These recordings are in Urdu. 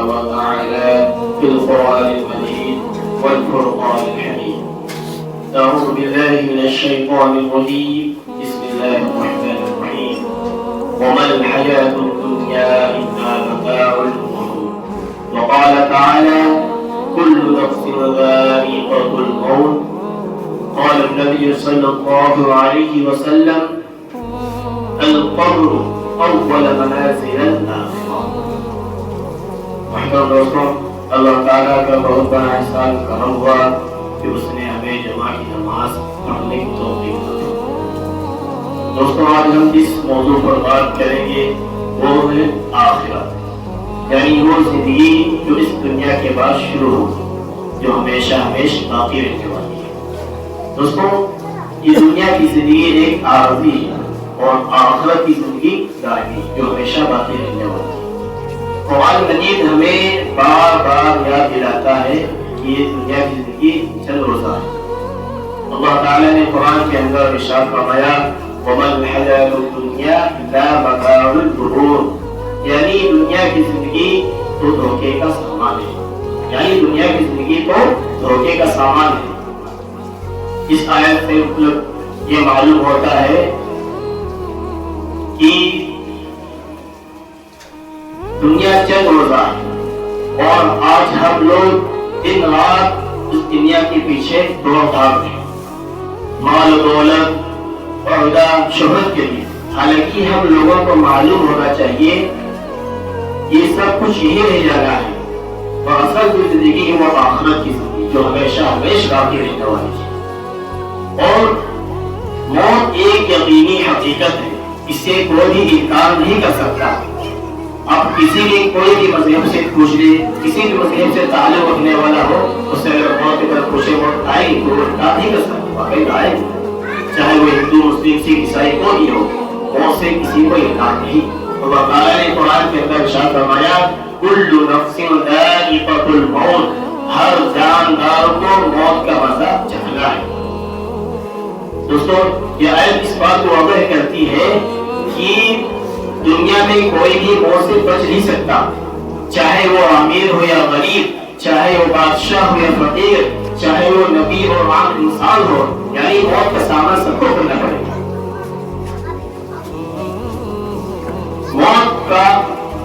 وتعالى في القرآن المجيد والفرقان الحميد. أعوذ بالله من الشيطان الرجيم. بسم الله الرحمن الرحيم. وما الحياة الدنيا إلا متاع الغرور. وقال تعالى كل نفس ذائقة الموت. قال النبي صلى الله عليه وسلم القبر أول منازل الآخرة. محترم دوستوں، اللہ تعالیٰ کا بہت بڑا احسان کرم ہوا کہ اس نے ہمیں جماع کی نماز پڑھنے کی توفیق دی. دوستوں، آج ہم جس موضوع پر بات کریں گے وہ ہے آخرت، یعنی وہ زندگی جو اس دنیا کے بعد شروع ہوگی، جو ہمیشہ باقی رہنے والی ہے. دوستوں، یہ دنیا کی زندگی ایک عارضی ہے اور آخرت کی زندگی دائمی جو ہمیشہ باقی رہنے والی ہے. قرآن مجید ہمیں بار بار یاد دلاتا ہے کہ یہ دنیا کی زندگی چند روزہ ہے. اللہ تعالیٰ نے قرآن کے اندر ارشاد فرمایا وَمَا الْحَيَاةُ الدُّنْيَا إِلَّا مَتَاعُ الْغُرُورِ، یعنی دنیا کی زندگی تو دھوکے کا سامان ہے، یعنی دنیا کی زندگی تو دھوکے کا سامان ہے. اس آیت سے مطلب یہ معلوم ہوتا ہے کہ دنیا چند روزہ ہے اور آج ہم لوگ دن رات اس دنیا کے پیچھے دوڑ بھاگ رہے ہیں، مال و دولت، عہدہ، شہرت کے لیے. حالانکہ ہم لوگوں کو معلوم ہونا چاہیے یہ سب کچھ یہی رہ جانا ہے، اور اصل جو زندگی ہے وہ آخرت کی زندگی جو ہمیشہ باقی رہنے والی ہے. اور موت ایک یقینی حقیقت ہے، اس سے کوئی بھی انکار نہیں کر سکتا. آپ کسی بھی کوئی بھی مذہب سے پوچھ لیں، کسی بھی مذہب سے تعلق رکھنے والا ہو، اس سے اگر موت کی طرف پوچھے موت آئے گی تو وہ انکار نہیں کر سکتا، واقعی آئے گی. چاہے وہ ہندو، مسلم، سکھ، عیسائی کوئی بھی ہو، موت سے کسی کو انکار نہیں. اللہ تعالیٰ نے قرآن کے اندر ارشاد فرمایا کل نفس ذائقۃ الموت، ہر جاندار کو موت کا مزہ چکھنا ہے. دوستوں، یہ آیت اس بات کو واضح کرتی ہے کہ دنیا میں کوئی بھی موت سے بچ نہیں سکتا، چاہے وہ امیر ہو یا غریب، چاہے وہ بادشاہ ہو یا فقیر، چاہے وہ نبی اور عام انسان ہو، یعنی موت کا سامنا سب کو کرنا پڑے گا. موت کا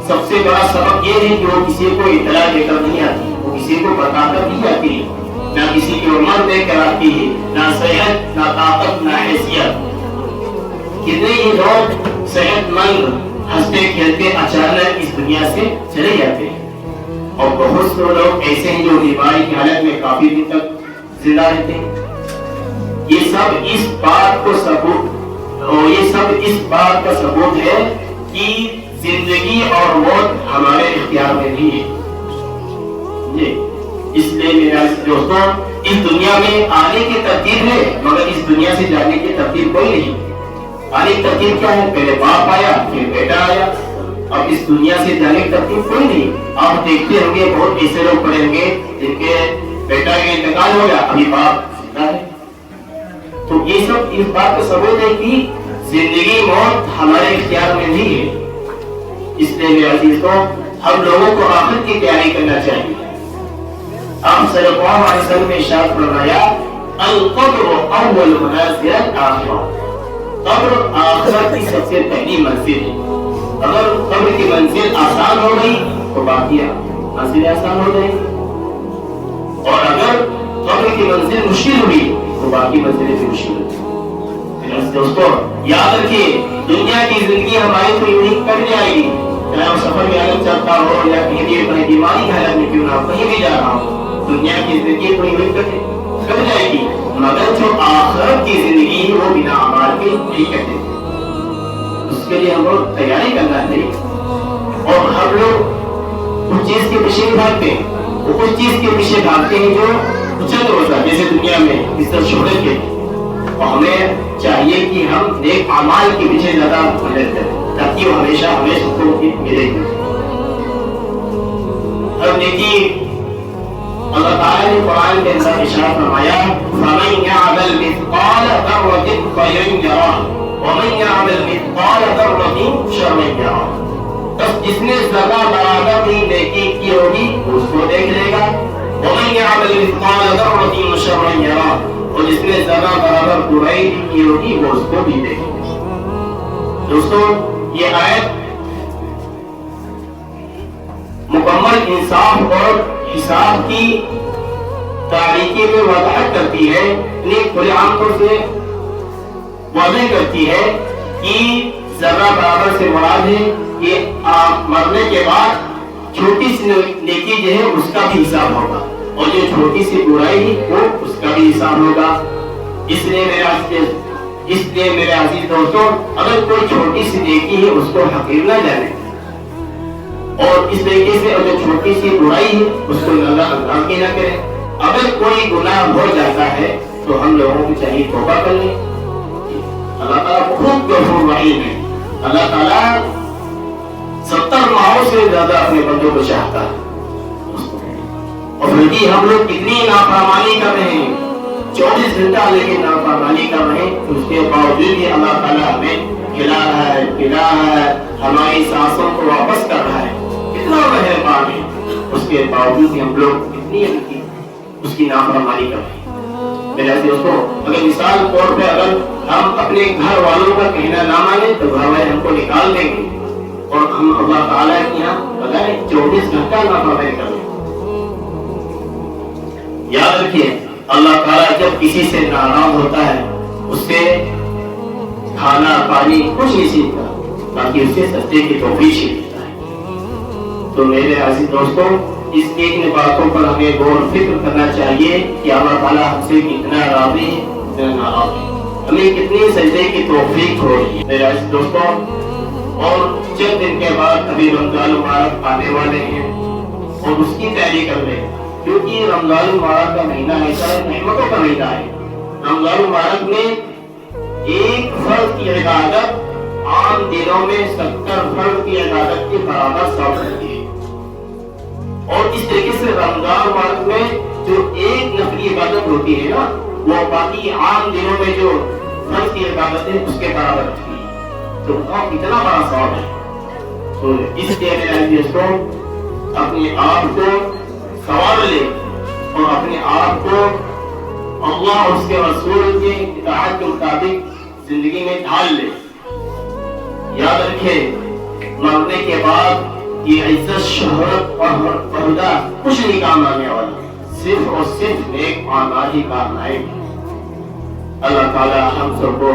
سب سے بڑا سبب یہ ہے کہ وہ کسی کو اطلاع دے کر نہیں آتی، وہ کسی کو بتا کر نہیں آتی، نہ کسی کی عمر دے کر آتی ہے، نہ صحت، نہ طاقت، نہ حیثیت. کتنے ہی لوگ صحت مند ہنستے کھیلتے اچانک اس دنیا سے چلے جاتے ہیں، اور بہت سے لوگ ایسے ہیں جو بیماری کی حالت میں کافی دن تک زندہ رہتے ہیں. یہ سب اس بات کا ثبوت ہے کہ زندگی اور موت ہمارے اختیار میں نہیں ہے. اس لیے میرے دوستوں، اس دنیا میں آنے کی ترتیب ہے مگر اس دنیا سے جانے کی ترتیب کوئی نہیں. آنے کی ترتیب کیا ہے؟ پہلے باپ آیا پھر بیٹا آیا. اب اس دنیا سے جانے کی ترتیب کوئی نہیں. آپ دیکھتے ہوں گے بہت ایسے لوگ پڑے ہوں گے جن کے بیٹا کا انتقال ہو گیا، ابھی باپ زندہ ہے. تو یہ سب اس بات کا ثبوت ہے کہ زندگی موت ہمارے اختیار میں نہیں ہے. اس لیے میرے عزیزوں، ہم لوگوں کو آخرت کی تیاری کرنا چاہیے. آپ صلی اللہ علیہ وسلم نے ارشاد فرمایا القبر اول منازل الآخرہ، قبر آخرت کی سب سے پہلی منزل ہے. اگر قبر کی منزل آسان ہو گئی تو باقی منزلیں آسان ہو جائیں گی، اور اگر قبر کی منزل مشکل ہوئی تو باقی منزلیں بھی مشکل ہوتی ہیں. دوستوں، یاد رکھیے دنیا کی زندگی ہماری تو یوں کرنے آئے گی، چاہے وہ سفر میں حالت چلتا ہو یا کہیں بھی اپنی بیماری کی حالت میں کیوں نہ کہیں بھی جا رہا ہو، دنیا کی زندگی تو یوں کر جائے گی. مگر جو آخرت کی زندگی ہے وہ بنا اعمال کے نہیں کرتے. اس کے لیے ہم لوگ تیاری کرنا ہے. اور ہم لوگ اس چیز کے پیچھے بھاگتے ہیں، وہ اس چیز کے پیچھے بھاگتے ہیں جو چند روزہ جیسے دنیا میں اس طرح شہرت کے. اور ہمیں چاہیے کہ ہم نیک اعمال کے پیچھے زیادہ محنت کریں تاکہ وہ ہمیشہ ہمیں سب کو ملے گی. ہم دیکھیے اللہ تعالیٰ نے قرآن کے اندر ارشاد فرمایا فَمَن يَعْمَلْ مِثْقَالَ ذَرَّةٍ خَيْرًا يَرَهُ وَمَن يَعْمَلْ مِثْقَالَ ذَرَّةٍ شَرًّا يَرَهُ. بس جس نے ذرہ برابر بھی نیکی کی ہوگی اس کو دیکھ لے گا، وَمَن يَعْمَلْ مِثْقَالَ ذَرَّةٍ شَرًّا يَرَهُ، اور جس نے ذرہ برابر برائی بھی کی ہوگی وہ اس کو بھی دیکھے گا۔ دوستو یہ آیت مکمل انصاف اور حساب کی تاریکی میں وضاحت کرتی ہے، یعنی کھلے عام طور سے واضح کرتی ہے کہ ذرہ برابر سے مراد ہے کہ مرنے کے بعد چھوٹی سی نیکی جو ہے اس کا بھی حساب ہوگا، اور جو چھوٹی سی برائی وہ اس کا بھی حساب ہوگا۔ اس لیے میرے عزیز دوستوں، اگر کوئی چھوٹی سی نیکی ہے اس کو حقیر نہ جانے، اور اس طریقے سے اگر چھوٹی سی برائی ہے اس کو نظر انداز نہ کرے۔ اگر کوئی گناہ ہو جاتا ہے تو ہم لوگوں کو چاہیے توبہ کر لیں۔ اللہ تعالیٰ بہت غفور رحیم ہے، اللہ تعالیٰ 70 ماہوں سے زیادہ اپنے بندوں کو چاہتا ہے، اور پھر بھی ہم لوگ کتنی نافرمانی کر رہے ہیں، 24 گھنٹہ لیکن نافرمانی کر رہے ہیں، اس کے باوجود بھی اللہ تعالیٰ ہمیں کھلا رہا ہے، پلا رہا ہے، ہماری سانسوں کو واپس کر رہا ہے، کتنا مہربان ہے۔ اس کے باوجود بھی ہم لوگ کتنی اس کی نافرمانی کر رہے ہیں۔ میرے دوستوں، اگر مثال طور پہ اگر ہم اپنے گھر والوں کا کہنا نہ مانیں تو گھر والے ہم کو نکال دیں گے، اور ہم اللہ تعالیٰ کے یہاں بتائیں 24 گھنٹہ نافرمانی کر رہے ہیں۔ یاد رکھیے، اللہ تعالیٰ جب کسی سے ناراض ہوتا ہے اس سے کھانا پانی کچھ نہیں سیکھتا، باقی اس سے سجدے کی توفیق سیکھتا ہے۔ تو میرے عزیز دوستوں، اس ایک باتوں پر ہمیں غور و فکر کرنا چاہیے کہ اللہ تعالیٰ ہم سے کتنا راضی ہے، کتنا ناراض ہے، ہمیں کتنی سجدے کی توفیق ہو رہی ہے۔ میرے عزیز دوستوں، اور چند دن کے بعد ابھی رمضان مبارک آنے والے ہیں، اور اس کی تیاری کر لیں، کیونکہ رمضان مبارک کا مہینہ ایسا ہے، نعمتوں کا مہینہ ہے۔ رمضان مبارک میں ایک فرض کی عبادت عام دنوں میں 70 فرض کی عبادت کے برابر ثواب ہوتی ہے، اور اس طریقے سے رمضان مبارک میں جو ایک نفلی عبادت ہوتی ہے نا، وہ باقی عام دنوں میں جو فرض کی عبادت ہے اس کے برابر ہوتی ہے، تو کتنا بڑا ثواب ہے۔ تو اس لیے میرے دوستوں، اپنے آپ کو سنوار لے اور اپنے آپ کو اللہ اور اس کے رسول کے اطاعت کے مطابق زندگی میں ڈھال لے۔ یاد رکھے، مرنے کے بعد یہ عزت، شہرت اور عہدہ کچھ نہیں کام آنے والا، صرف اور صرف نیک اعمال ہی کام آئے گا۔ اللہ تعالی ہم سب کو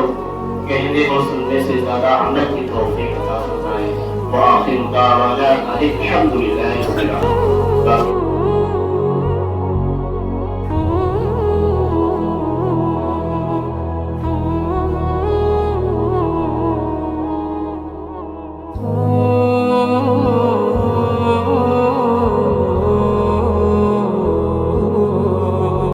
کہنے اور سننے سے زیادہ عمل کی توفیق عطا فرمائے۔ وآخر دعوانا الحمد للہ رب العالمین۔